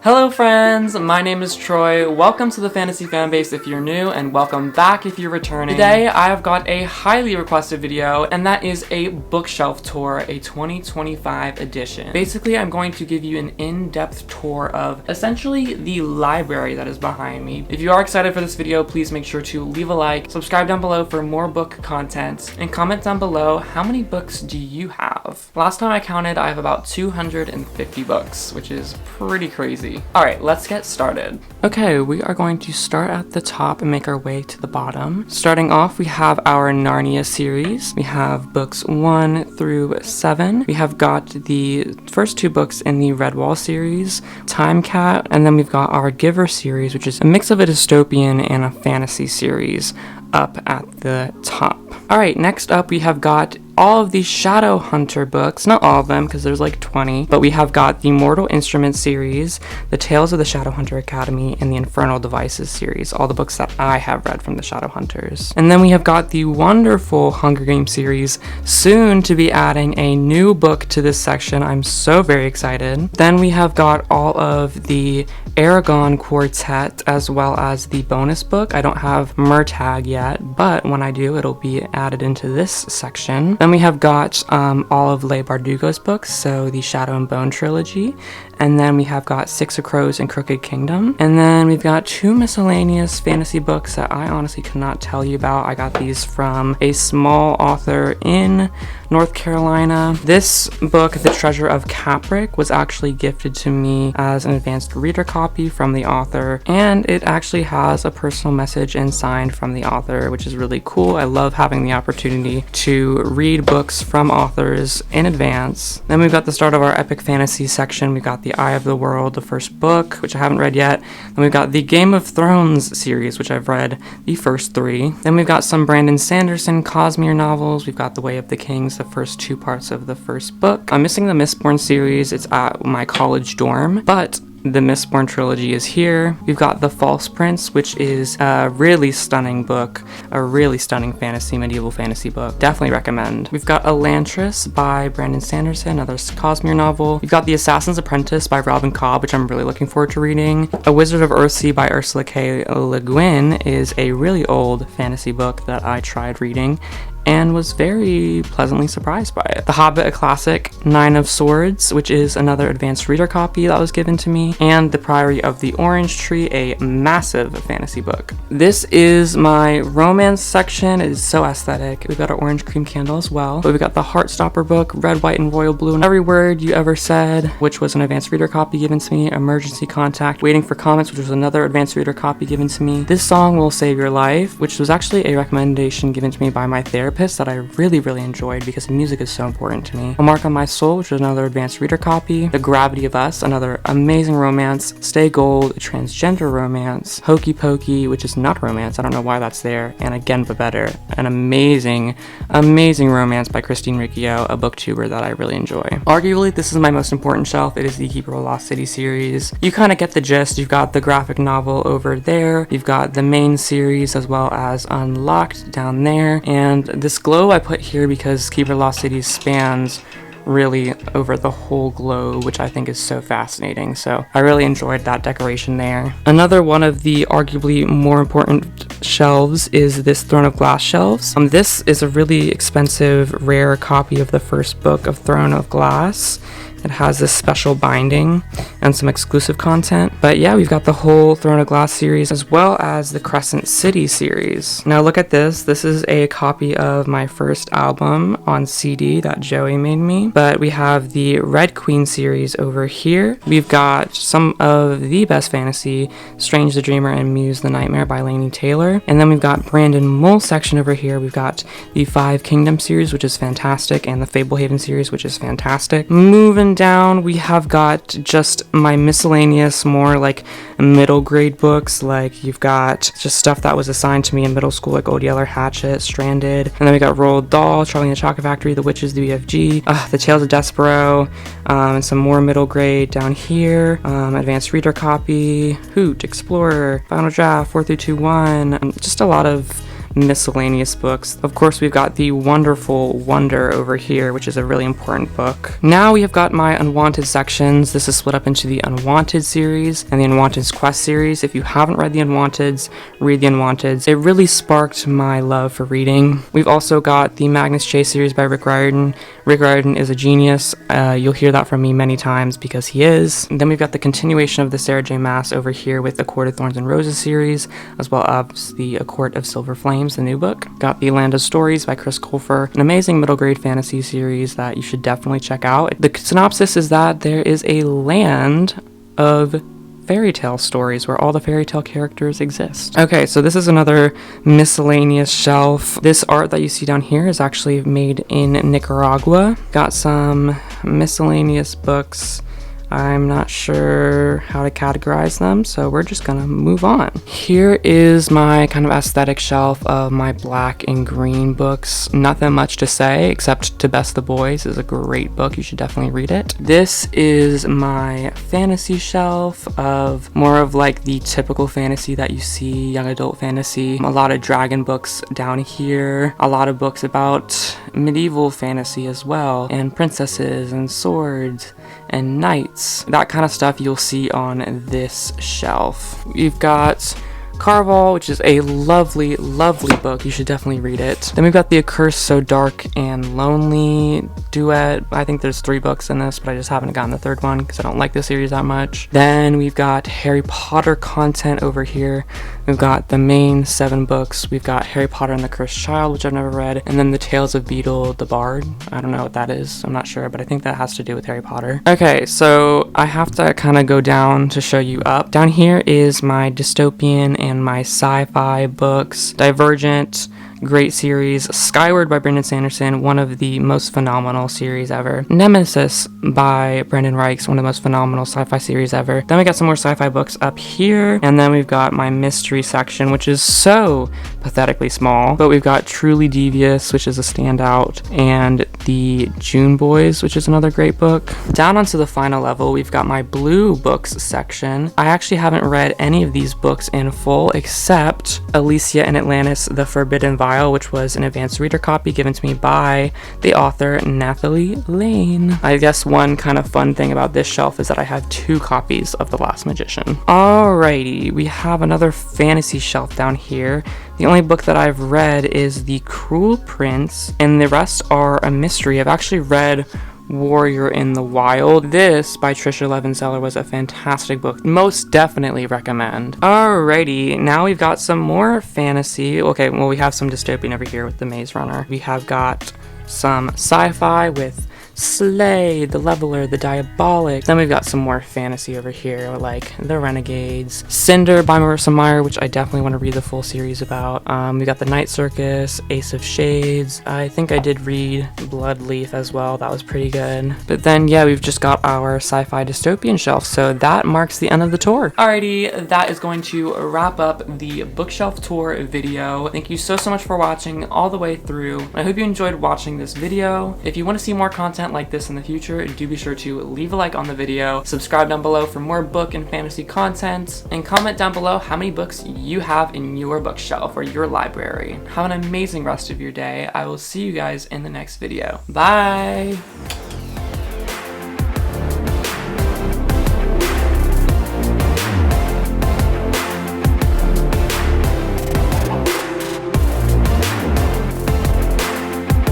Hello friends, my name is Troy. Welcome to the Fantasy Fanbase if you're new, and welcome back if you're returning. Today I have got a highly requested video, and that is a bookshelf tour, a 2025 edition. Basically, I'm going to give you an in-depth tour of essentially the library that is behind me. If you are excited for this video, please make sure to leave a like, subscribe down below for more book content, and comment down below how many books do you have. Last time I counted, I have about 250 books, which is pretty crazy. Alright, let's get started. Okay, we are going to start at the top and make our way to the bottom. Starting off, we have our Narnia series. We have books 1 through 7. We have got the first two books in the Redwall series, Time Cat, and then we've got our Giver series, which is a mix of a dystopian and a fantasy series up at the top. Alright, next up we have got all of these Shadowhunter books, not all of them because there's like 20, but we have got the Mortal Instruments series, the Tales of the Shadowhunter Academy, and the Infernal Devices series, all the books that I have read from the Shadowhunters. And then we have got the wonderful Hunger Games series, soon to be adding a new book to this section. I'm so very excited. Then we have got all of the Aragon Quartet as well as the bonus book. I don't have Murtagh yet, but when I do, it'll be added into this section. Then we have got all of Leigh Bardugo's books, so the Shadow and Bone trilogy. And then we have got Six of Crows and Crooked Kingdom. And then we've got two miscellaneous fantasy books that I honestly cannot tell you about. I got these from a small author in North Carolina. This book, The Treasure of Capric, was actually gifted to me as an advanced reader copy from the author. And it actually has a personal message and signed from the author, which is really cool. I love having the opportunity to read books from authors in advance. Then we've got the start of our epic fantasy section. We've got the Eye of the World, the first book, which I haven't read yet. Then we've got the Game of Thrones series, which I've read the first 3. Then we've got some Brandon Sanderson Cosmere novels. We've got The Way of the Kings, the first 2 parts of the first book. I'm missing the Mistborn series. It's at my college dorm, but the Mistborn trilogy is here. We've got The False Prince, which is a really stunning book, a really stunning medieval fantasy book. Definitely recommend. We've got Elantris by Brandon Sanderson, another Cosmere novel. We've got The Assassin's Apprentice by Robin Cobb, which I'm really looking forward to reading. A Wizard of Earthsea by Ursula K. Le Guin is a really old fantasy book that I tried reading and was very pleasantly surprised by it. The Hobbit, a classic. Nine of Swords, which is another advanced reader copy that was given to me. And The Priory of the Orange Tree, a massive fantasy book. This is my romance section. It is so aesthetic. We've got our orange cream candle as well. But we've got the Heartstopper book, Red, White, and Royal Blue, and Every Word You Ever Said, which was an advanced reader copy given to me. Emergency Contact, Waiting for Comments, which was another advanced reader copy given to me. This Song Will Save Your Life, which was actually a recommendation given to me by my therapist that I really enjoyed because the music is so important to me. A Mark on My Soul, which was another advanced reader copy. The Gravity of Us, another amazing romance. Stay Gold, a transgender romance. Hokey Pokey, which is not romance, I don't know why that's there. And Again But Better, an amazing romance by Christine Riccio, a booktuber that I really enjoy. Arguably, this is my most important shelf. It is the Keeper of Lost City series. You kind of get the gist. You've got the graphic novel over there. You've got the main series as well as Unlocked down there. And this glow I put here because Keeper of Lost City spans really over the whole globe, which I think is so fascinating. So I really enjoyed that decoration there. Another one of the arguably more important shelves is this Throne of Glass shelves. This is a really expensive, rare copy of the first book of Throne of Glass. It has this special binding and some exclusive content. But yeah, we've got the whole Throne of Glass series as well as the Crescent City series. Now look at this. This is a copy of my first album on CD that Joey made me. But we have the Red Queen series over here. We've got some of the best fantasy, Strange the Dreamer and Muse the Nightmare by Laini Taylor. And then we've got Brandon Mull section over here. We've got the Five Kingdom series, which is fantastic, and the Fablehaven series, which is fantastic. Moving down, we have got just my miscellaneous, more like middle grade books. Like you've got just stuff that was assigned to me in middle school, like Old Yeller Hatchet, Stranded, and then we got Roald Dahl, Charlie and the Chocolate Factory, The Witches, the BFG, The Tales of Despero, and some more middle grade down here. Advanced reader copy, Hoot, Explorer, Final Draft, 4321, just a lot of miscellaneous books. Of course, we've got the wonderful Wonder over here, which is a really important book. Now we have got my Unwanted sections. This is split up into the Unwanted series and the Unwanted's Quest series. If you haven't read the Unwanteds, read the Unwanteds. It really sparked my love for reading. We've also got the Magnus Chase series by Rick Riordan. Rick Riordan is a genius. You'll hear that from me many times because he is. And then we've got the continuation of the Sarah J. Maas over here with A Court of Thorns and Roses series, as well as the A Court of Silver Flames, the new book. Got the Land of Stories by Chris Colfer, an amazing middle grade fantasy series that you should definitely check out. The synopsis is that there is a land of fairy tale stories where all the fairy tale characters exist. Okay, so this is another miscellaneous shelf. This art that you see down here is actually made in Nicaragua. Got some miscellaneous books. I'm not sure how to categorize them, so we're just gonna move on. Here is my kind of aesthetic shelf of my black and green books. Nothing much to say, except To Best the Boys is a great book. You should definitely read it. This is my fantasy shelf of more of like the typical fantasy that you see, young adult fantasy. A lot of dragon books down here. A lot of books about medieval fantasy as well, and princesses and swords and knights. That kind of stuff you'll see on this shelf. We've got Carval, which is a lovely, lovely book. You should definitely read it. Then we've got The Accursed So Dark and Lonely duet. I think there's 3 books in this, but I just haven't gotten the 3rd one because I don't like the series that much. Then we've got Harry Potter content over here. We've got the main 7 books. We've got Harry Potter and the Cursed Child, which I've never read, and then The Tales of Beedle the Bard. I don't know what that is. I'm not sure, but I think that has to do with Harry Potter. Okay, so I have to kind of go down to show you up. Down here is my dystopian and my sci-fi books. Divergent, great series. Skyward by Brandon Sanderson, one of the most phenomenal series ever. Nemesis by Brandon Reichs, one of the most phenomenal sci-fi series ever. Then we got some more sci-fi books up here, and then we've got my mystery section, which is so pathetically small, but we've got Truly Devious, which is a standout, and the June Boys, which is another great book. Down onto the final level, we've got my blue books section. I actually haven't read any of these books in full except Alicia in Atlantis, The Forbidden Vial, which was an advanced reader copy given to me by the author Nathalie Lane. I guess one kind of fun thing about this shelf is that I have 2 copies of The Last Magician. Alrighty, we have another fantasy shelf down here. The only book that I've read is The Cruel Prince, and the rest are a mystery. I've actually read Warrior in the Wild. This by Trisha Levenseller was a fantastic book. Most definitely recommend. Alrighty, now we've got some more fantasy. Okay, well, we have some dystopian over here with The Maze Runner. We have got some sci-fi with Slay, The Leveler, The Diabolic. Then we've got some more fantasy over here, like The Renegades. Cinder by Marissa Meyer, which I definitely want to read the full series about. We got The Night Circus, Ace of Shades. I think I did read Bloodleaf as well. That was pretty good. But then, yeah, we've just got our sci-fi dystopian shelf, so that marks the end of the tour. Alrighty, that is going to wrap up the bookshelf tour video. Thank you so much for watching all the way through. I hope you enjoyed watching this video. If you want to see more content like this in the future, do be sure to leave a like on the video, subscribe down below for more book and fantasy content, and comment down below how many books you have in your bookshelf or your library. Have an amazing rest of your day. I will see you guys in the next video. Bye!